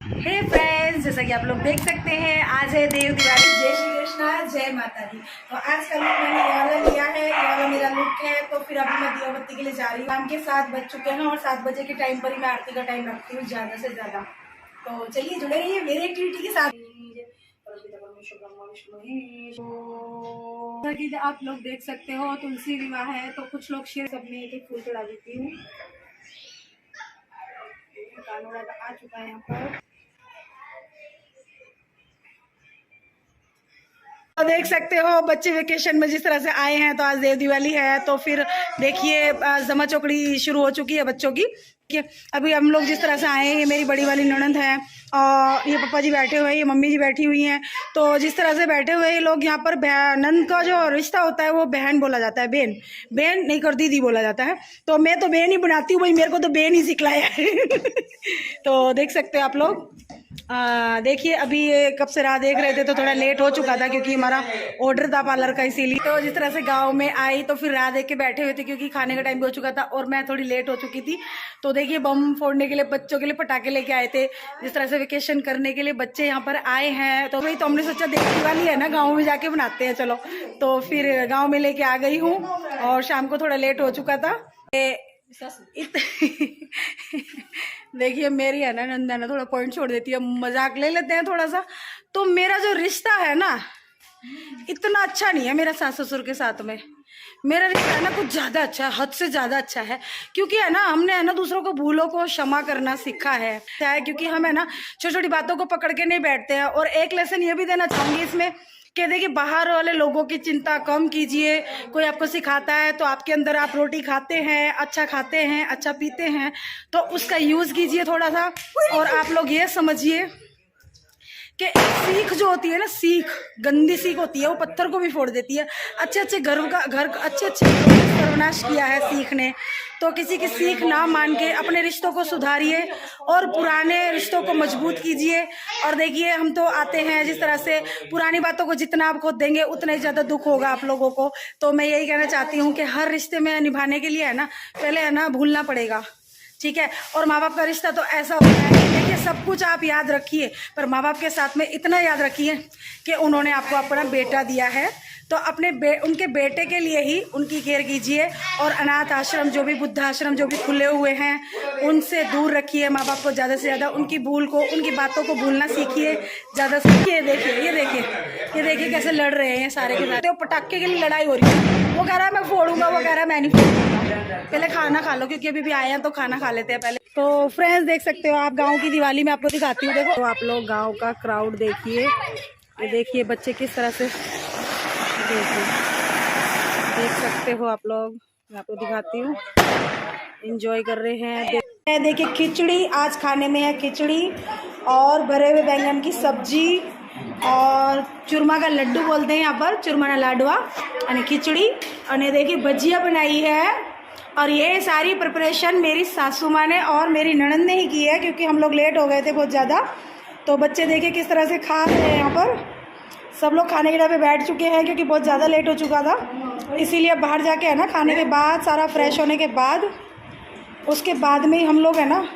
हे friends, जैसा कि आप लोग देख सकते हैं, आज है देव दिवाली। जय श्री कृष्णा, जय माता दी। तो आज का लुक मैंने ये वाला लिया है, ये वाला मेरा लुक है। तो फिर अभी मैं दिया बत्ती के लिए जा रही हूँ। शाम के 7 बज चुके हैं और 7 बजे के टाइम पर ही मैं आरती का टाइम रखती हूँ ज़्यादा से ज़्यादा। तो चलिए जुड़े रहिए मेरी एक्टिविटी के साथ। तो आप लोग देख सकते हो तुलसी विवाह है, तो कुछ लोग शेर सब में एक फूल चढ़ा देती हूँ। आ चुका है यहाँ पर। तो देख सकते हो बच्चे वेकेशन में जिस तरह से आए हैं। तो आज देव दिवाली है, तो फिर देखिए जमा चौकड़ी शुरू हो चुकी है बच्चों की। अभी हम लोग जिस तरह से आए हैं, ये मेरी बड़ी वाली ननंद है और ये पापा जी बैठे हुए हैं, ये मम्मी जी बैठी हुई हैं। तो जिस तरह से बैठे हुए ये लोग यहाँ पर, नंद का जो रिश्ता होता है वो बहन बोला जाता है, बहन बहन नहीं कर दीदी बोला जाता है। तो मैं तो बहन ही बनाती हूँ भाई, मेरे को तो बहन ही सिखलाया है। तो देख सकते हो आप लोग। देखिए अभी ये कब से राह देख रहे थे, तो थोड़ा लेट हो चुका था क्योंकि हमारा ऑर्डर था पार्लर का, इसीलिए। तो जिस तरह से गांव में आई तो फिर राह देख के बैठे हुए थे क्योंकि खाने का टाइम भी हो चुका था और मैं थोड़ी लेट हो चुकी थी। तो देखिए बम फोड़ने के लिए बच्चों के लिए पटाखे लेके आए थे, जिस तरह से वेकेशन करने के लिए बच्चे यहाँ पर आए हैं। तो भाई तो हमने सोचा देव दिवाली है ना, गाँव में जाके बनाते हैं, चलो। तो फिर गाँव में लेके आ गई हूँ और शाम को थोड़ा लेट हो चुका था। देखिए मेरी है ना नंदा ना थोड़ा पॉइंट छोड़ देती है, मजाक ले लेते हैं थोड़ा सा। तो मेरा जो रिश्ता है ना इतना अच्छा नहीं है मेरा सास ससुर के साथ में। मेरा रिश्ता है ना कुछ ज्यादा अच्छा है, हद से ज्यादा अच्छा है। क्योंकि है ना हमने है ना दूसरों को भूलों को क्षमा करना सीखा है, क्योंकि हम है ना छोटी छोटी बातों को पकड़ के नहीं बैठते हैं। और एक लेसन ये भी देना चाहूंगी इसमें कि देखिए बाहर वाले लोगों की चिंता कम कीजिए। कोई आपको सिखाता है तो आपके अंदर आप रोटी खाते हैं, अच्छा खाते हैं, अच्छा पीते हैं, तो उसका यूज कीजिए थोड़ा सा। और आप लोग ये समझिए कि सीख जो होती है ना, सीख गंदी सीख होती है, वो पत्थर को भी फोड़ देती है। अच्छे अच्छे घर अच्छे सर्वनाश किया है सीख ने। तो किसी की सीख ना मान के अपने रिश्तों को सुधारिए और पुराने रिश्तों को मजबूत कीजिए। और देखिए हम तो आते हैं जिस तरह से, पुरानी बातों को जितना आप खोद देंगे उतना ही ज़्यादा दुख होगा आप लोगों को। तो मैं यही कहना चाहती हूँ कि हर रिश्ते में निभाने के लिए है ना पहले है ना भूलना पड़ेगा, ठीक है। और माँ बाप का रिश्ता तो ऐसा होता है, देखिए सब कुछ आप याद रखिए पर माँ बाप के साथ में इतना याद रखिए कि उन्होंने आपको अपना बेटा दिया है। तो अपने उनके बेटे के लिए ही उनकी केयर कीजिए। और अनाथ आश्रम जो भी, वृद्ध आश्रम जो भी खुले हुए हैं, उनसे दूर रखिए माँ बाप को ज़्यादा से ज़्यादा। उनकी भूल को, उनकी बातों को भूलना सीखिए ज़्यादा सीखिए। ये देखिए कैसे लड़ रहे हैं सारे के सारे। पटाखे के लिए लड़ाई हो रही है, वो कह रहा है मैं फोड़ूंगा, वो कह रहा है मैं नहीं फोड़ूंगा। पहले खाना खा लो क्योंकि अभी भी आए हैं तो खाना खा लेते हैं पहले। तो फ्रेंड्स देख सकते हो आप गाँव की दिवाली में आपको दिखाती हूँ। देखो तो आप लोग गाँव का क्राउड देखिए, ये देखिए बच्चे किस तरह से, देख सकते हो आप लोग। मैं आपको दिखाती हूँ, एंजॉय कर रहे हैं। देखिए खिचड़ी आज खाने में है, खिचड़ी और भरे हुए बैंगन की सब्जी और चूरमा का लड्डू बोलते हैं यहाँ पर, चूरमा ना लाडवा, यानी खिचड़ी। और देखिए भजिया बनाई है। और ये सारी प्रिपरेशन मेरी सासू माँ ने और मेरी ननंद ने ही की है क्योंकि हम लोग लेट हो गए थे बहुत ज़्यादा। तो बच्चे देखिए किस तरह से खा रहे हैं यहाँ पर। सब लोग खाने के टाइम पे बैठ चुके हैं क्योंकि बहुत ज़्यादा लेट हो चुका था, इसीलिए बाहर जाके है ना खाने के बाद, सारा फ्रेश होने के बाद, उसके बाद में ही हम लोग है ना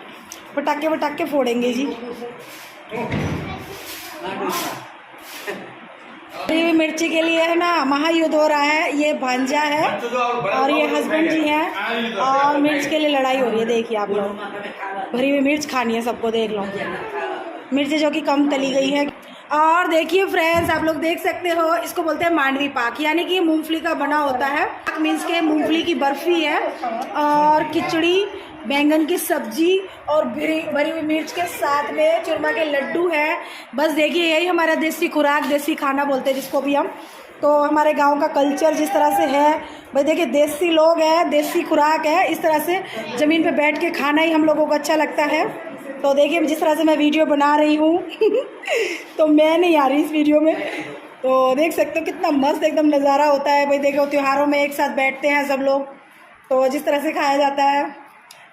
पटाखे फोड़ेंगे जी। ये मिर्ची के लिए है ना महायुद्ध हो रहा है। ये भांजा है और ये हस्बैंड जी हैं और मिर्च के लिए लड़ाई हो रही है। देखिए आप लोग, भरी हुई मिर्च खानी है सबको, देख लो मिर्च जो कि कम तली गई है। और देखिए फ्रेंड्स आप लोग देख सकते हो, इसको बोलते हैं मांडवी पाक, यानी कि मूंगफली का बना होता है। मीन्स के मूंगफली की बर्फी है और खिचड़ी, बैंगन की सब्जी और भरी हुई मिर्च के साथ में चूरमा के लड्डू है। बस देखिए यही हमारा देसी खुराक, देसी खाना बोलते हैं जिसको भी हम। तो हमारे गांव का कल्चर जिस तरह से है भाई, देखिए देसी लोग हैं, देसी खुराक है, इस तरह से ज़मीन पे बैठ के खाना ही हम लोगों को अच्छा लगता है। तो देखिए जिस तरह से मैं वीडियो बना रही हूँ तो मैं नहीं आ रही इस वीडियो में। तो देख सकते हो कितना मस्त एकदम नज़ारा होता है भाई। देखो त्योहारों में एक साथ बैठते हैं सब लोग, तो जिस तरह से खाया जाता है।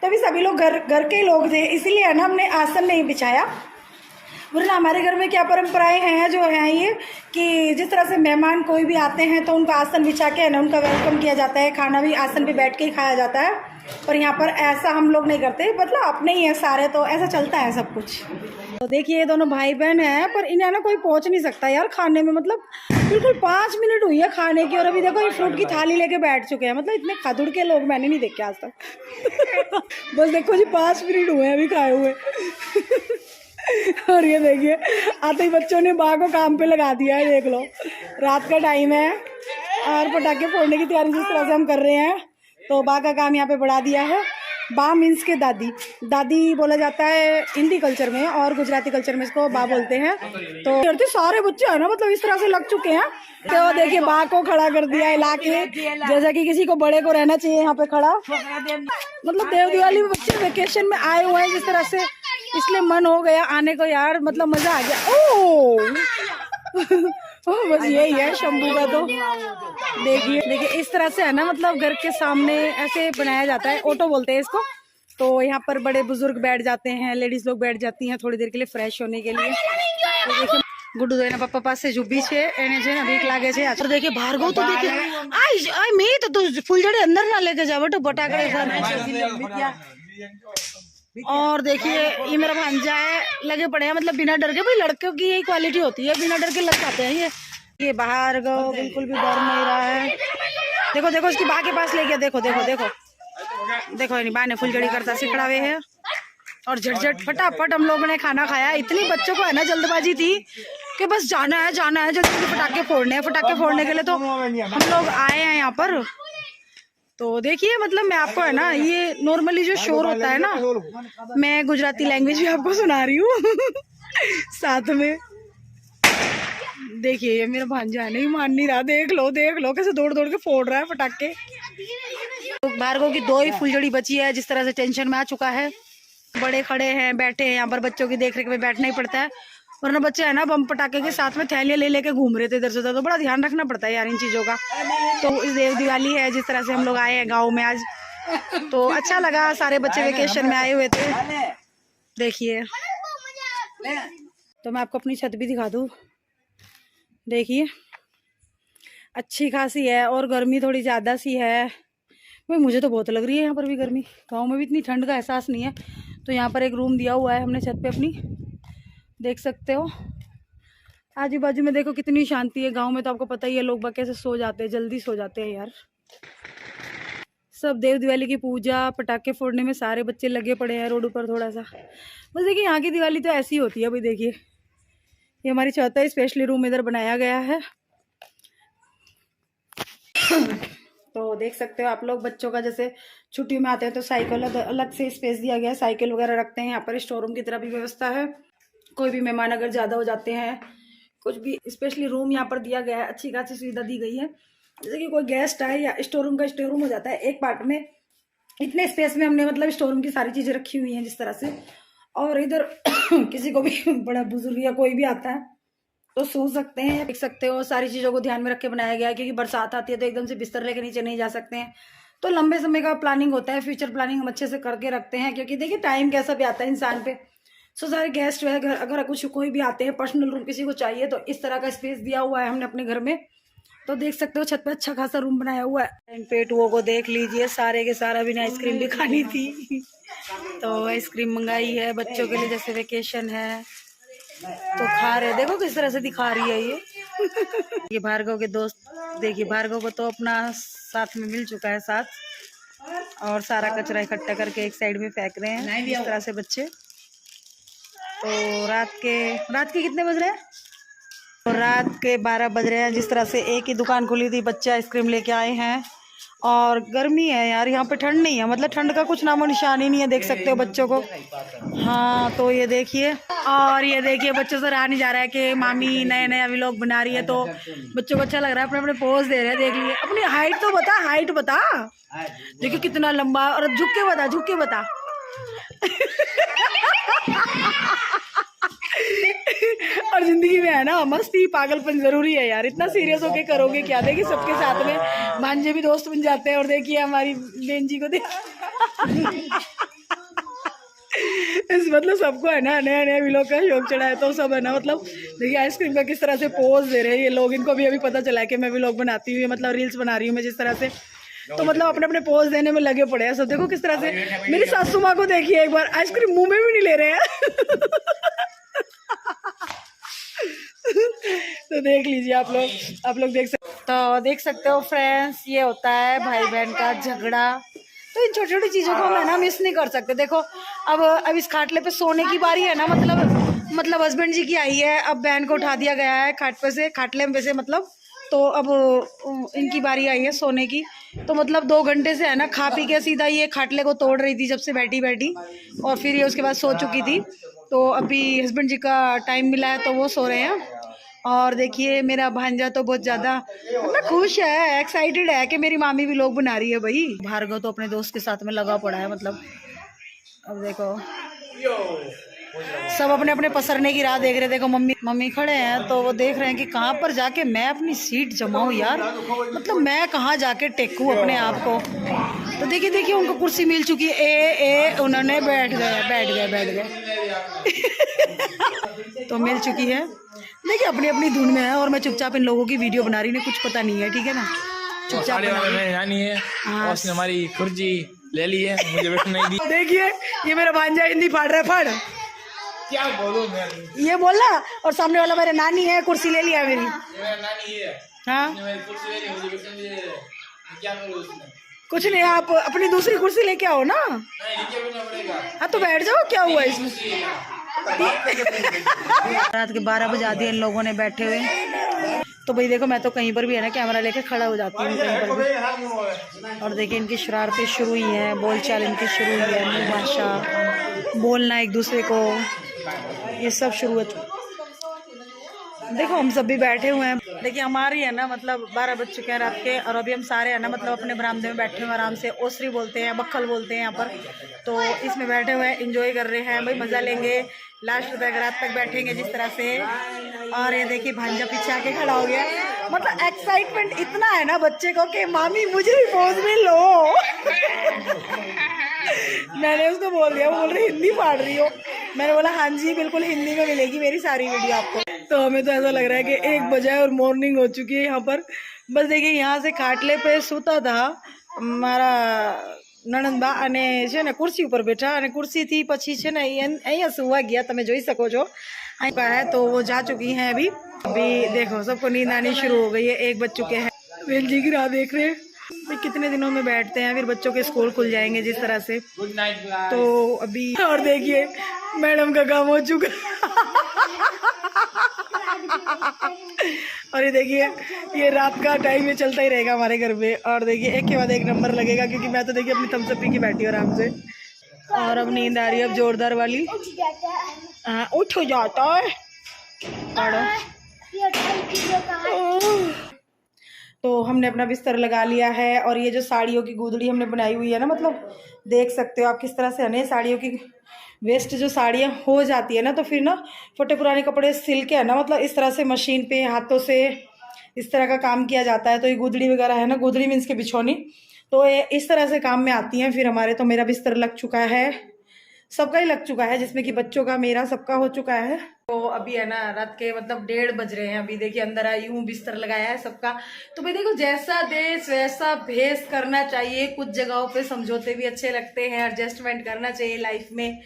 तभी सभी लोग घर के लोग थे, इसीलिए ना हमने आसन नहीं बिछाया। वरना हमारे घर में क्या परंपराएं हैं जो हैं ये, कि जिस तरह से मेहमान कोई भी आते हैं तो उनका आसन बिछा के है ना उनका वेलकम किया जाता है, खाना भी आसन पे बैठ के ही खाया जाता है। पर यहाँ पर ऐसा हम लोग नहीं करते, मतलब अपने ही है सारे, तो ऐसा चलता है सब कुछ। तो देखिए ये दोनों भाई बहन हैं, पर इन्हें ना कोई पहुंच नहीं सकता यार खाने में, मतलब बिल्कुल 5 मिनट हुई है खाने की और अभी देखो ये फ्रूट की थाली लेके बैठ चुके हैं। मतलब इतने खादुड़ के लोग मैंने नहीं देखे आज तक। बस देखो जी 5 मिनट हुए हैं अभी खाए हुए। और ये देखिए आते ही बच्चों ने बा को काम पे लगा दिया है, देख लो रात का टाइम है और पटाखे फोड़ने की तैयारी जिस तरह से हम कर रहे हैं। तो बा का काम यहाँ पे बढ़ा दिया है। बा मीन्स के दादी, दादी बोला जाता है हिंदी कल्चर में और गुजराती कल्चर में इसको बा बोलते हैं। तो सारे बच्चे है ना मतलब इस तरह से लग चुके हैं। तो देखिए बा को खड़ा कर दिया हिला के, जैसा कि किसी को बड़े को रहना चाहिए यहाँ पे खड़ा। मतलब देव दिवाली में बच्चे वेकेशन में आए हुए हैं जिस तरह से, इसलिए मन हो गया आने को यार, मतलब मजा आ गया। बस यही है शंभू का। तो देखिए इस तरह से है ना, मतलब घर के सामने ऐसे बनाया जाता है, ऑटो बोलते हैं इसको। तो यहाँ पर बड़े बुजुर्ग बैठ जाते हैं, लेडीज लोग बैठ जाती हैं थोड़ी देर के लिए फ्रेश होने के लिए। तो देखिए गुड्डू देना पापा पास से जुब्बी छे एने छे ना भीख लागे छे। तो देखिए भार्गव तो देखिए आई मैं तो फूलझड़ी अंदर ना लेके जावे तो बटाकड़े खाने। और देखिए ये मेरा भांजा है, लगे पड़े हैं मतलब बिना डर के, भाई लड़कियों की यही क्वालिटी होती है, बिना डर के लग जाते हैं। ये बाहर गो बिल्कुल भी डर नहीं रहा है। देखो देखो इसकी बा के पास ले गया, देखो देखो देखो देखो नहीं बा ने फुलझड़ी करता सिखड़ा हुए है। और झटझट फटाफट हम लोगों ने खाना खाया। इतनी बच्चों को है ना जल्दबाजी थी कि बस जाना है जल्दी पटाखे फोड़ने हैं। पटाखे फोड़ने के लिए तो हम लोग आए हैं यहाँ पर। तो देखिए मतलब मैं आपको है ना ये नॉर्मली जो शोर होता है ना, मैं गुजराती लैंग्वेज भी आपको सुना रही हूँ साथ में। देखिए ये मेरा भांजा है नहीं मान नहीं रहा, देख लो कैसे दौड़ दौड़ के फोड़ रहा है पटाखे। तो भार्गव की 2 ही फुलझड़ी बची है, जिस तरह से टेंशन में आ चुका है। बड़े खड़े हैं बैठे हैं यहाँ पर, बच्चों की देख रेख में बैठना ही पड़ता है, वरना बच्चे है ना बम पटाखे के साथ में थैलियां ले लेके घूम रहे थे इधर से उधर। तो बड़ा ध्यान रखना पड़ता है यार इन चीजों का। तो इस देव दिवाली है जिस तरह से हम लोग आए हैं गाँव में आज, तो अच्छा लगा, सारे बच्चे वेकेशन में आए हुए थे। देखिए तो मैं आपको अपनी छत भी दिखा दूँ, देखिए अच्छी खासी है और गर्मी थोड़ी ज़्यादा सी है। भाई मुझे तो बहुत लग रही है यहाँ पर भी गर्मी, गांव में भी इतनी ठंड का एहसास नहीं है। तो यहाँ पर एक रूम दिया हुआ है हमने छत पे अपनी, देख सकते हो। आजू बाजू में देखो कितनी शांति है। गांव में तो आपको पता ही है लोग कैसे सो जाते हैं, जल्दी सो जाते हैं यार। सब देव दिवाली की पूजा पटाखे फोड़ने में सारे बच्चे लगे पड़े हैं रोड पर थोड़ा सा। बस देखिए यहाँ की दिवाली तो ऐसी होती है। भाई देखिए ये हमारी छत है, स्पेशली रूम इधर बनाया गया है। तो देख सकते हो आप लोग, बच्चों का जैसे छुट्टियों में आते हैं तो साइकिल अलग से स्पेस दिया गया है, साइकिल वगैरह रखते हैं यहाँ पर। स्टोर रूम की तरह भी व्यवस्था है। कोई भी मेहमान अगर ज़्यादा हो जाते हैं, कुछ भी स्पेशली रूम यहाँ पर दिया गया है, अच्छी खासी सुविधा दी गई है। जैसे कि कोई गेस्ट आए या स्टोर रूम का स्टोर रूम हो जाता है एक पार्ट में, इतने स्पेस में हमने मतलब स्टोर रूम की सारी चीज़ें रखी हुई हैं जिस तरह से। और इधर किसी को भी बड़ा बुजुर्ग या कोई भी आता है तो सो सकते हैं, देख सकते हो। सारी चीज़ों को ध्यान में रख के बनाया गया है, क्योंकि बरसात आती है तो एकदम से बिस्तर लेके नीचे नहीं जा सकते हैं। तो लंबे समय का प्लानिंग होता है, फ्यूचर प्लानिंग हम अच्छे से करके रखते हैं, क्योंकि देखिए टाइम कैसा भी आता है इंसान पे। सो सारे गेस्ट जो है घर अगर कुछ कोई भी आते हैं, पर्सनल रूम किसी को चाहिए तो इस तरह का स्पेस दिया हुआ है हमने अपने घर में। तो देख सकते हो छत पे अच्छा खासा रूम बनाया हुआ है। पेटुओं को देख लीजिए, सारे के सारा भी आइसक्रीम भी खानी थी तो आइसक्रीम मंगाई है बच्चों के लिए, जैसे वेकेशन है तो खा रहे। देखो किस तरह से दिखा रही है ये भार्गव के दोस्त। देखिए भार्गव को तो अपना साथ में मिल चुका है साथ, और सारा कचरा इकट्ठा करके एक साइड में फेंक रहे हैं इस तरह से बच्चे। तो रात के कितने बज रहे हैं? तो रात के 12 बज रहे हैं जिस तरह से। एक ही दुकान खुली थी, बच्चे आइसक्रीम लेके आए हैं। और गर्मी है यार, यहाँ पे ठंड नहीं है, मतलब ठंड का कुछ नामो निशान ही नहीं है, देख सकते हो बच्चों को। हाँ तो ये देखिए, और ये देखिए बच्चों से रहा नहीं जा रहा है कि मामी नया नया व्लॉग बना रही है। तो बच्चों को अच्छा लग रहा है, अपने अपने पोज दे रहे हैं। देख लिए अपनी हाइट तो बता, हाइट बता, देखिए कितना लंबा। और झुक के बता और जिंदगी में है ना मस्ती पागलपन जरूरी है यार, इतना सीरियस होके करोगे क्या। देखिए सबके साथ में भांजे भी दोस्त बन जाते हैं। और देखिए हमारी बहन जी को इस मतलब सबको है ना नया नया व्लॉग का शौक चढ़ा है। तो सब है ना मतलब देखिए आइसक्रीम का किस तरह से पोज दे रहे हैं ये लोग। इनको भी अभी पता चला है कि मैं व्लॉग बनाती हूँ, मतलब रील्स बना रही हूँ मैं जिस तरह से। तो मतलब अपने अपने पोज देने में लगे पड़े हैं सब। देखो किस तरह से। मेरी सासू माँ को देखिए एक बार, आइसक्रीम मुंह में भी नहीं ले रहे हैं तो देख लीजिए आप लोग देख सकते हो फ्रेंड्स, ये होता है भाई बहन का झगड़ा। तो इन छोटी छोटी चीज़ों को हम है ना मिस नहीं कर सकते। देखो अब इस खाटले पे सोने की बारी है ना, मतलब हस्बैंड जी की आई है, अब बहन को उठा दिया गया है खाटले में से मतलब। तो अब इनकी बारी आई है सोने की। तो मतलब 2 घंटे से है ना खा पी के सीधा ये खाटले को तोड़ रही थी जब से बैठी और फिर ये उसके बाद सो चुकी थी। तो अभी हस्बैंड जी का टाइम मिला है तो वो सो रहे हैं। और देखिए मेरा भांजा तो बहुत ज़्यादा मतलब खुश है, एक्साइटेड है कि मेरी मामी भी लोग बना रही है भाई। भार्गव तो अपने दोस्त के साथ में लगा पड़ा है मतलब। अब देखो सब अपने अपने पसरने की राह देख रहे। देखो मम्मी खड़े हैं तो वो देख रहे हैं कि कहाँ पर जाके मैं अपनी सीट जमाऊं यार, मतलब मैं कहाँ जाके टेकूं अपने आप को। तो देखिए उनको कुर्सी मिल चुकी है। उन्होंने बैठ गए तो मिल चुकी है। देखिए अपनी अपनी धुन में है और मैं चुपचाप इन लोगों की वीडियो बना रही हूँ, कुछ पता नहीं है, ठीक है ना। चुपचाप उसने हमारी कुर्सी ले ली है, मुझे बैठने नहीं दी। देखिए ये मेरा भांजा हिंदी फाड़ रहा है, फाड़ क्या बोलूं मैं, ये बोला। और सामने वाला मेरे नानी है, कुर्सी ले लिया मेरी। नानी है हाँ कुर्सी ले ली, मुझे बैठने दे। क्या करूं उसमें? कुछ नहीं, आप अपनी दूसरी कुर्सी लेके आओ ना। नीचे बैठना पड़ेगा। हाँ तो बैठ जाओ, क्या हुआ इसमें। रात के 12 बजा दिए इन लोगों ने बैठे हुए। तो भाई देखो मैं तो कहीं पर भी है ना कैमरा लेके खड़ा हो जाती हूँ कहीं पर भी। और देखिए इनकी शरारतें शुरू हुई हैं, बोलचाल इनकी शुरू हुई है, मुँह भाषा, बोलना एक दूसरे को, ये सब शुरू है। देखो हम सब भी बैठे हुए हैं। देखिए हमारी है ना मतलब 12 बज चुके हैं रात के और अभी हम सारे है ना मतलब अपने बरामदे में बैठे हुए आराम से। ओसरी बोलते हैं, बक्खल बोलते हैं यहाँ पर। तो इसमें बैठे हुए हैं, इंजॉय कर रहे हैं भाई, मज़ा लेंगे। लास्ट तक रात तक बैठेंगे जिस तरह से। और ये देखिए भांजा पीछे आके खड़ा हो गया। मतलब एक्साइटमेंट इतना है ना बच्चे को कि मामी मुझे भी पोज में लो। मैंने उसको बोल दिया, वो बोल रही हिंदी फाड़ रही हो। मैंने बोला हाँ जी बिल्कुल हिंदी में मिलेगी मेरी सारी वीडियो आपको। तो हमें तो ऐसा लग रहा है कि 1 बजे और मॉर्निंग हो चुकी है यहाँ पर। बस देखिए यहाँ से खाटले पे सूता था हमारा नणंदबा અને છે ને कुर्सी ऊपर बैठा અને कुर्सी थी પછી છે ને અહીંયા સુવા ગયા, તમે જોઈ શકો છો અહીંયા है। तो वो जा चुकी हैं अभी देखो सबको नींद आनी शुरू हो गई है। 1 बज चुके हैं, बेल जी की राह देख रहे हैं भाई कितने दिनों में बैठते हैं, फिर बच्चों के स्कूल खुल जाएंगे जिस तरह से। तो अभी और देखिए मैडम का काम हो चुका। और ये देखिए ये रात का टाइम ये चलता ही रहेगा हमारे घर पे। और देखिए एक के बाद एक नंबर लगेगा, क्योंकि मैं तो देखिए अपनी थम्स अप पी के बैठी हूँ आराम से। और अब नींद आ रही है अब जोरदार वाली। हाँ उठ जाता है। तो हमने अपना बिस्तर लगा लिया है। और ये जो साड़ियों की गुदड़ी हमने बनाई हुई है ना, मतलब देख सकते हो आप किस तरह से है ना साड़ियों की वेस्ट जो साड़ियाँ हो जाती है ना, तो फिर ना फटे पुराने कपड़े सिल के है ना मतलब इस तरह से मशीन पे हाथों से इस तरह का काम किया जाता है। तो ये गुदड़ी वगैरह है ना, गुदड़ी मीन्स के बिछौनी, तो ये इस तरह से काम में आती हैं फिर हमारे। तो मेरा बिस्तर लग चुका है, सबका ही लग चुका है, जिसमें कि बच्चों का मेरा सबका हो चुका है। तो अभी है ना रात के मतलब 1:30 बज रहे हैं। अभी देखिए अंदर आई हूँ, बिस्तर लगाया है सबका। तो भाई देखो जैसा देश वैसा भेस करना चाहिए। कुछ जगहों पे समझौते भी अच्छे लगते हैं, एडजस्टमेंट करना चाहिए लाइफ में,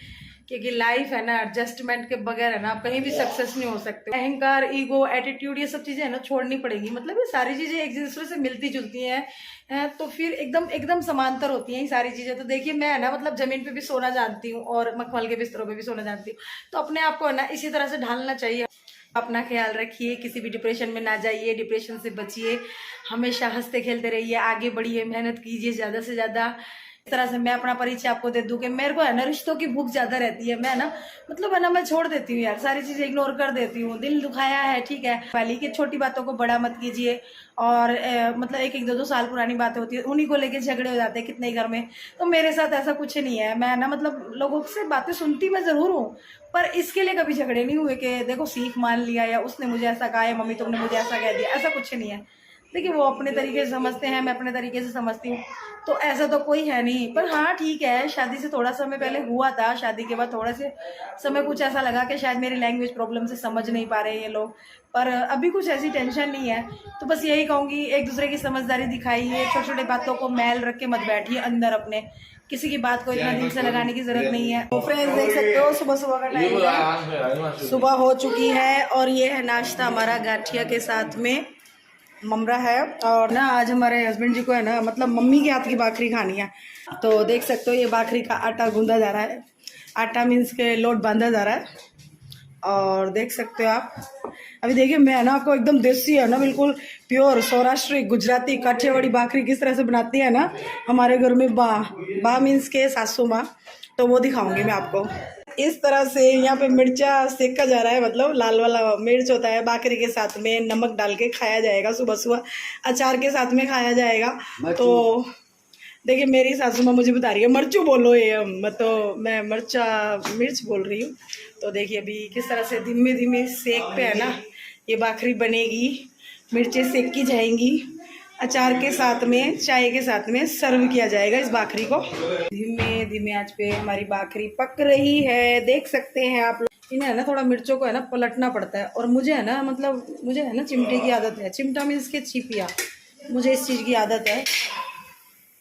क्योंकि लाइफ है ना एडजस्टमेंट के बगैर है ना आप कहीं भी सक्सेस नहीं हो सकते। अहंकार, ईगो, एटीट्यूड, ये सब चीजें है ना छोड़नी पड़ेगी। मतलब ये सारी चीजें एक दूसरे से मिलती जुलती हैं तो फिर एकदम समांतर होती हैं ये सारी चीजें। तो देखिए मैं है ना मतलब जमीन पे भी सोना जानती हूँ और मखमल के बिस्तरों पे भी सोना जानती हूँ। तो अपने आप को है ना इसी तरह से ढालना चाहिए। अपना ख्याल रखिए, किसी भी डिप्रेशन में ना जाइए, डिप्रेशन से बचिए, हमेशा हंसते खेलते रहिए, आगे बढ़िए, मेहनत कीजिए ज़्यादा से ज़्यादा। इस तरह से मैं अपना परिचय आपको दे दूं कि मेरे को है ना रिश्तों की भूख ज्यादा रहती है। मैं ना मतलब है ना मैं छोड़ देती हूँ यार, सारी चीजें इग्नोर कर देती हूँ। दिल दुखाया है ठीक है वाली कि छोटी बातों को बड़ा मत कीजिए। और मतलब 1-1, 2-2 साल पुरानी बातें होती है, उन्हीं को लेके झगड़े हो जाते हैं कितने घर में। तो मेरे साथ ऐसा कुछ नहीं है। मैं ना मतलब लोगों से बातें सुनती मैं जरूर हूँ, पर इसके लिए कभी झगड़े नहीं हुए कि देखो सीख मान लिया या उसने मुझे ऐसा कहा या मम्मी तुमने मुझे ऐसा कह दिया, ऐसा कुछ नहीं है। देखिए वो अपने तरीके से समझते हैं, मैं अपने तरीके से समझती हूँ, तो ऐसा तो कोई है नहीं। पर हाँ ठीक है, शादी से थोड़ा समय पहले हुआ था, शादी के बाद थोड़ा से समय कुछ ऐसा लगा कि शायद मेरी लैंग्वेज प्रॉब्लम से समझ नहीं पा रहे हैं ये लोग, पर अभी कुछ ऐसी टेंशन नहीं है। तो बस यही कहूँगी एक दूसरे की समझदारी दिखाइए, छोटे छोटे बातों को मैल रख के मत बैठिए अंदर अपने, किसी की बात को इतना दिल से लगाने की जरूरत नहीं है। तो फ्रेंड्स देख सकते हो सुबह सुबह का टाइम है, सुबह हो चुकी है और ये है नाश्ता हमारा गाठिया के साथ में ममरा है। और ना आज हमारे हस्बैंड जी को है ना मतलब मम्मी के हाथ की भाखरी खानी है। तो देख सकते हो ये भाखरी का आटा गूंदा जा रहा है, आटा मीन्स के लोट बांधा जा रहा है। और देख सकते हो आप, अभी देखिए मैं ना आपको एकदम देसी है ना बिल्कुल प्योर सौराष्ट्री गुजराती काठियावाड़ी भाखरी किस तरह से बनाती है ना हमारे घर में बा मीन्स के सासू माँ, तो वो दिखाऊंगी मैं आपको। इस तरह से यहाँ पे मिर्चा सेका जा रहा है, मतलब लाल वाला मिर्च होता है, भाखरी के साथ में नमक डाल के खाया जाएगा, सुबह सुबह अचार के साथ में खाया जाएगा। तो देखिए मेरी सासू माँ मुझे बता रही है मर्चू बोलो, ये तो मैं मिर्च बोल रही हूँ। तो देखिए अभी किस तरह से धीमे धीमे सेक पे है ना ये भाखरी बनेगी, मिर्चें सेकी जाएंगी, अचार के साथ में चाय के साथ में सर्व किया जाएगा इस भाखरी को। धीमे धीमे आंच पे हमारी भाखरी पक रही है, देख सकते हैं आप लोग। इन्हें है ना थोड़ा मिर्चों को है ना पलटना पड़ता है, और मुझे है ना मतलब मुझे है ना चिमटे की आदत है, चिमटा मीन्स के छिपिया, मुझे इस चीज़ की आदत है।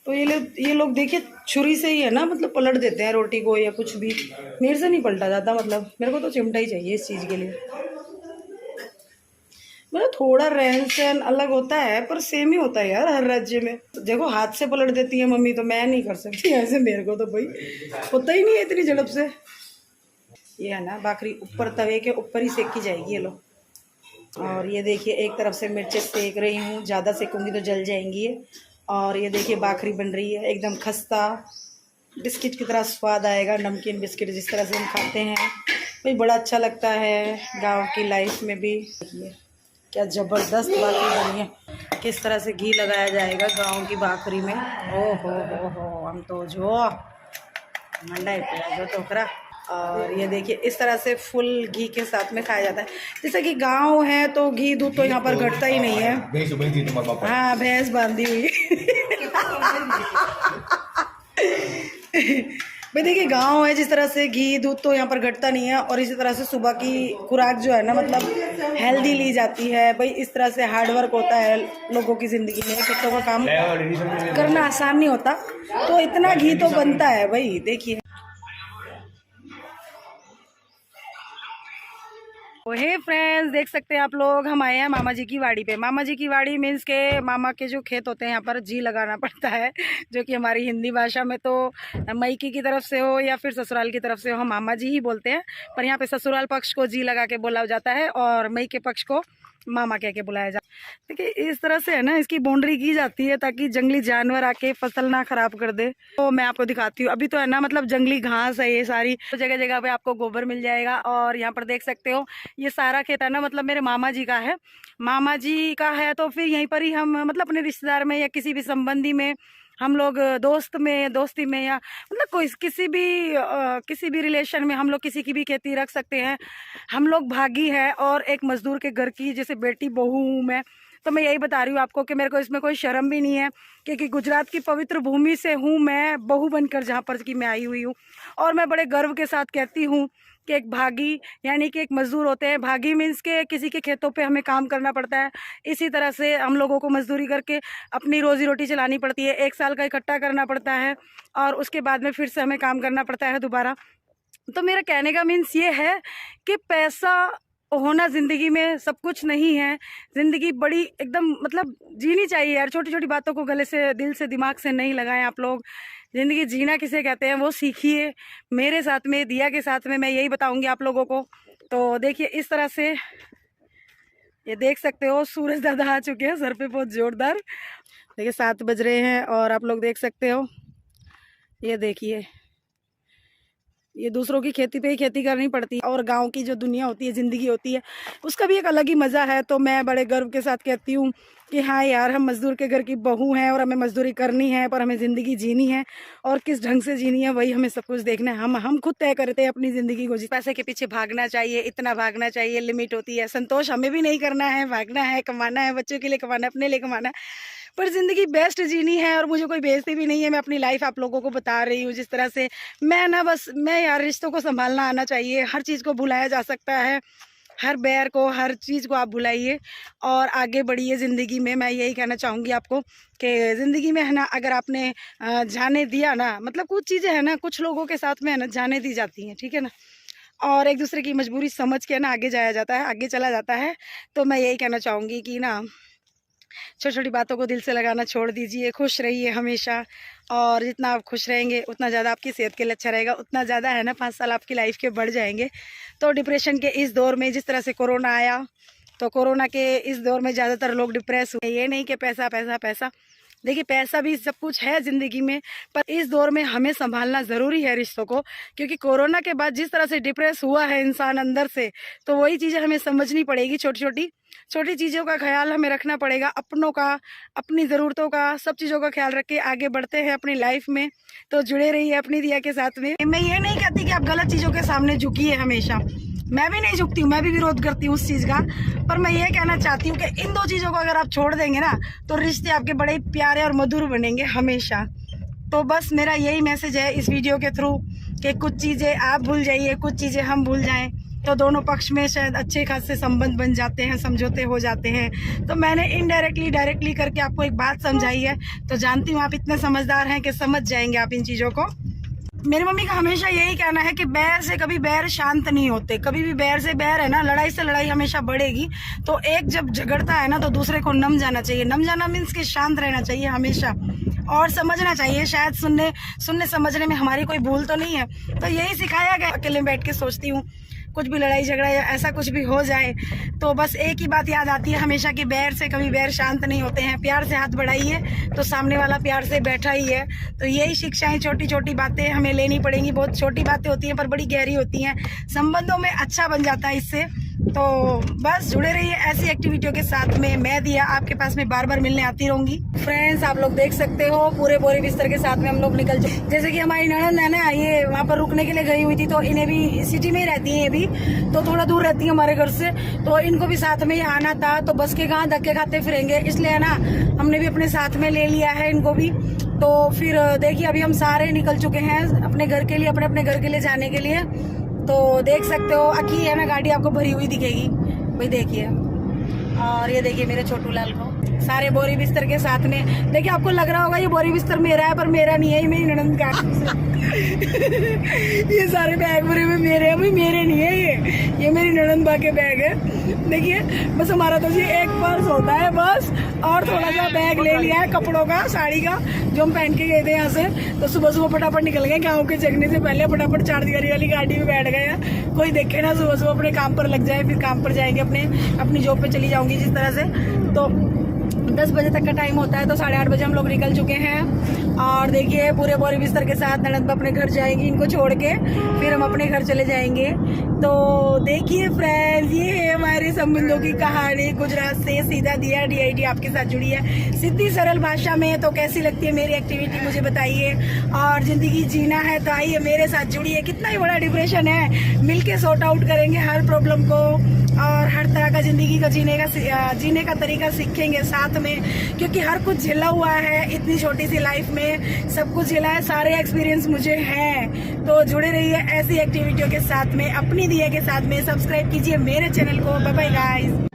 तो ये लोग देखिए छुरी से ही है ना मतलब पलट देते हैं रोटी को या कुछ भी, मेरे से नहीं पलटा जाता, मतलब मेरे को तो चिमटा ही चाहिए इस चीज़ के लिए। मतलब थोड़ा रहन सहन अलग होता है पर सेम ही होता है यार हर राज्य में। देखो हाथ से पलट देती है मम्मी, तो मैं नहीं कर सकती ऐसे, मेरे को तो भाई होता ही नहीं है इतनी झड़प से। ये है ना भाखरी ऊपर तवे के ऊपर ही सेकी जाएगी ये लो। और ये देखिए एक तरफ से मिर्चें सेक रही हूँ, ज़्यादा सेकूंगी तो जल जाएंगी ये। और ये देखिए भाखरी बन रही है एकदम खस्ता, बिस्किट की तरह स्वाद आएगा, नमकीन बिस्किट जिस तरह से हम खाते हैं भाई, बड़ा अच्छा लगता है गांव की लाइफ में भी। देखिए क्या ज़बरदस्त भाखरी बनी है, किस तरह से घी लगाया जाएगा गांव की भाखरी में। ओ हो हम तो जो मंडा है प्याज तो खरा। और ये देखिए इस तरह से फुल घी के साथ में खाया जाता है। जैसे कि गांव है तो घी दूध तो यहाँ पर घटता ही नहीं है। हाँ भैंस बांधी हुई भाई देखिए गांव है, जिस तरह से घी दूध तो यहाँ पर घटता नहीं है। और इसी तरह से सुबह की खुराक जो है ना मतलब हेल्दी ली जाती है भाई। इस तरह से हार्ड वर्क होता है लोगों की ज़िंदगी में, खेतों का काम करना आसान नहीं होता, तो इतना घी तो बनता है भाई। देखिए हे फ्रेंड्स देख सकते हैं आप लोग, हम आए हैं मामा जी की वाड़ी पे। मामा जी की वाड़ी मीन्स के मामा के जो खेत होते हैं यहाँ पर जी लगाना पड़ता है, जो कि हमारी हिंदी भाषा में तो मैकी की तरफ से हो या फिर ससुराल की तरफ से हो हम मामा जी ही बोलते हैं। पर यहाँ पे ससुराल पक्ष को जी लगा के बोला जाता है और मई के पक्ष को मामा कह के बुलाया जाता है। देखिए इस तरह से है ना इसकी बाउंड्री की जाती है ताकि जंगली जानवर आके फसल ना खराब कर दे। तो मैं आपको दिखाती हूँ, अभी तो है ना मतलब जंगली घास है ये सारी, तो जगह जगह पे आपको गोबर मिल जाएगा। और यहाँ पर देख सकते हो ये सारा खेत है ना मतलब मेरे मामा जी का है, मामा जी का है। तो फिर यहीं पर ही हम मतलब अपने रिश्तेदार में या किसी भी संबंधी में हम लोग दोस्ती में या मतलब कोई किसी भी रिलेशन में हम लोग किसी की भी खेती रख सकते हैं। हम लोग भागी है और एक मजदूर के घर की जैसे बेटी बहू हूँ मैं, तो मैं यही बता रही हूँ आपको कि मेरे को इसमें कोई शर्म भी नहीं है, क्योंकि गुजरात की पवित्र भूमि से हूँ मैं बहू बनकर जहाँ पर कि मैं आई हुई हूँ। और मैं बड़े गर्व के साथ कहती हूँ कि एक भागी यानी कि एक मजदूर होते हैं। भागी मीन्स के किसी के खेतों पे हमें काम करना पड़ता है, इसी तरह से हम लोगों को मजदूरी करके अपनी रोजी रोटी चलानी पड़ती है। 1 साल का इकट्ठा करना पड़ता है और उसके बाद में फिर से हमें काम करना पड़ता है दोबारा। तो मेरा कहने का मीन्स ये है कि पैसा होना ज़िंदगी में सब कुछ नहीं है। ज़िंदगी बड़ी एकदम मतलब जीनी चाहिए यार, छोटी छोटी बातों को गले से दिल से दिमाग से नहीं लगाएं आप लोग। ज़िंदगी जीना किसे कहते हैं वो सीखिए। मेरे साथ में दिया के साथ में मैं यही बताऊंगी आप लोगों को। तो देखिए इस तरह से ये देख सकते हो सूरज दादा आ चुके हैं सर पे बहुत जोरदार। देखिए 7 बज रहे हैं और आप लोग देख सकते हो ये देखिए ये दूसरों की खेती पे ही खेती करनी पड़ती है। और गांव की जो दुनिया होती है ज़िंदगी होती है उसका भी एक अलग ही मज़ा है। तो मैं बड़े गर्व के साथ कहती हूँ कि हाँ यार हम मज़दूर के घर की बहू हैं और हमें मज़दूरी करनी है, पर हमें ज़िंदगी जीनी है और किस ढंग से जीनी है वही हमें सब कुछ देखना है। हम खुद तय करते हैं अपनी ज़िंदगी को। पैसे के पीछे भागना चाहिए, इतना भागना चाहिए, लिमिट होती है। संतोष हमें भी नहीं करना है, भागना है, कमाना है, बच्चों के लिए कमाना है, अपने लिए कमाना है, पर ज़िंदगी बेस्ट जीनी है। और मुझे कोई बेइज्जती भी नहीं है, मैं अपनी लाइफ आप लोगों को बता रही हूँ जिस तरह से मैं ना बस मैं यार रिश्तों को संभालना आना चाहिए। हर चीज़ को भुलाया जा सकता है, हर बैर को, हर चीज़ को आप भुलाइए और आगे बढ़िए ज़िंदगी में। मैं यही कहना चाहूँगी आपको कि ज़िंदगी में है ना, अगर आपने जाने दिया ना, मतलब कुछ चीज़ें है ना कुछ लोगों के साथ में है ना जाने दी जाती हैं, ठीक है ना, और एक दूसरे की मजबूरी समझ के ना आगे जाया जाता है, आगे चला जाता है। तो मैं यही कहना चाहूँगी कि ना छोटी छोटी बातों को दिल से लगाना छोड़ दीजिए, खुश रहिए हमेशा। और जितना आप खुश रहेंगे उतना ज़्यादा आपकी सेहत के लिए अच्छा रहेगा, उतना ज़्यादा है ना 5 साल आपकी लाइफ के बढ़ जाएंगे। तो डिप्रेशन के इस दौर में, जिस तरह से कोरोना आया, तो कोरोना के इस दौर में ज़्यादातर लोग डिप्रेस हुए। ये नहीं कि पैसा पैसा पैसा, देखिए पैसा भी सब कुछ है ज़िंदगी में, पर इस दौर में हमें संभालना ज़रूरी है रिश्तों को, क्योंकि कोरोना के बाद जिस तरह से डिप्रेस हुआ है इंसान अंदर से, तो वही चीज़ें हमें समझनी पड़ेगी। छोटी चीज़ों का ख्याल हमें रखना पड़ेगा, अपनों का, अपनी ज़रूरतों का, सब चीज़ों का ख्याल रख के आगे बढ़ते हैं अपनी लाइफ में। तो जुड़े रहिए अपनी दिया के साथ में। मैं ये नहीं कहती कि आप गलत चीज़ों के सामने झुकिए हमेशा, मैं भी नहीं झुकती हूँ, मैं भी विरोध करती हूँ उस चीज़ का। पर मैं ये कहना चाहती हूँ कि इन 2 चीज़ों को अगर आप छोड़ देंगे ना, तो रिश्ते आपके बड़े प्यारे और मधुर बनेंगे हमेशा। तो बस मेरा यही मैसेज है इस वीडियो के थ्रू कि कुछ चीज़ें आप भूल जाइए, कुछ चीज़ें हम भूल जाएं, तो दोनों पक्ष में शायद अच्छे खासे संबंध बन जाते हैं, समझौते हो जाते हैं। तो मैंने इनडायरेक्टली डायरेक्टली करके आपको एक बात समझाई है, तो जानती हूँ आप इतने समझदार हैं कि समझ जाएंगे आप इन चीज़ों को। मेरी मम्मी का हमेशा यही कहना है कि बैर से कभी बैर शांत नहीं होते, कभी भी बैर से बैर है ना, लड़ाई से लड़ाई हमेशा बढ़ेगी। तो एक जब झगड़ता है ना, तो दूसरे को नम जाना चाहिए। नम जाना मीन्स कि शांत रहना चाहिए हमेशा और समझना चाहिए। शायद सुनने समझने में हमारी कोई भूल तो नहीं है, तो यही सिखाया गया। अकेले बैठ के सोचती हूँ, कुछ भी लड़ाई झगड़ा या ऐसा कुछ भी हो जाए, तो बस एक ही बात याद आती है हमेशा कि बैर से कभी बैर शांत नहीं होते हैं। प्यार से हाथ बढ़ाइए तो सामने वाला प्यार से बैठा ही है। तो यही शिक्षाएं, छोटी छोटी बातें हमें लेनी पड़ेंगी। बहुत छोटी बातें होती हैं पर बड़ी गहरी होती हैं, संबंधों में अच्छा बन जाता है इससे। तो बस जुड़े रहिए ऐसी एक्टिविटियों के साथ में। मैं दिया आपके पास में बार बार मिलने आती रहूंगी। फ्रेंड्स, आप लोग देख सकते हो पूरे बोरे बिस्तर के साथ में हम लोग निकल चुके। जैसे कि हमारी ननद है ना, ये वहाँ पर रुकने के लिए गई हुई थी, तो इन्हें भी सिटी में ही रहती है, ये भी तो थोड़ा दूर रहती है हमारे घर से, तो इनको भी साथ में ही आना था। तो बस के कहाँ धक्के खाते फिरेंगे, इसलिए है ना हमने भी अपने साथ में ले लिया है इनको भी। तो फिर देखिए अभी हम सारे निकल चुके हैं अपने घर के लिए, अपने घर के लिए जाने के लिए। तो देख सकते हो अकी है ना, गाड़ी आपको भरी हुई दिखेगी भाई, देखिए। और ये देखिए मेरे छोटू लाल को सारे बोरी बिस्तर के साथ में। देखिए आपको लग रहा होगा ये बोरी बिस्तर मेरा है, पर मेरा नहीं है, ये मेरी ननद का ये सारे बैग भरे हुए मेरे हैं भाई, मेरे नहीं है ये मेरी ननद बा के बैग है। देखिए बस हमारा तो जी एक पर्स होता है बस, और थोड़ा सा बैग ले लिया है कपड़ों का, साड़ी का, जो हम पहन के गए थे यहाँ से। तो सुबह सुबह फटाफट निकल गए, गाँव के जगने से पहले फटाफट 4 दिवारी वाली गाड़ी में बैठ गए हैं। कोई देखे ना, सुबह सुबह अपने काम पर लग जाए, फिर काम पर जाएंगे, अपनी जॉब पे चली जाऊंगी जिस तरह से। तो 10 बजे तक का टाइम होता है, तो 8:30 बजे हम लोग निकल चुके हैं। और देखिए पूरे बोरी बिस्तर के साथ ननद अपने घर जाएंगी, इनको छोड़ के फिर हम अपने घर चले जाएंगे। तो देखिए फ्रेंड्स, ये है हमारे संबंधों की कहानी, गुजरात से सीधा दिया DID आपके साथ जुड़ी है सीधी सरल भाषा में। तो कैसी लगती है मेरी एक्टिविटी मुझे बताइए, और जिंदगी जीना है तो आइए मेरे साथ जुड़िए। कितना ही बड़ा डिप्रेशन है, मिलके सॉर्ट आउट करेंगे हर प्रॉब्लम को, और हर तरह का जिंदगी का जीने का तरीका सीखेंगे साथ में, क्योंकि हर कुछ झेला हुआ है इतनी छोटी सी लाइफ में, सब कुछ झेला है, सारे एक्सपीरियंस मुझे हैं। तो जुड़े रहिए ऐसी एक्टिविटियों के साथ में, अपनी दिया के साथ में। सब्सक्राइब कीजिए मेरे चैनल को। Bye bye guys.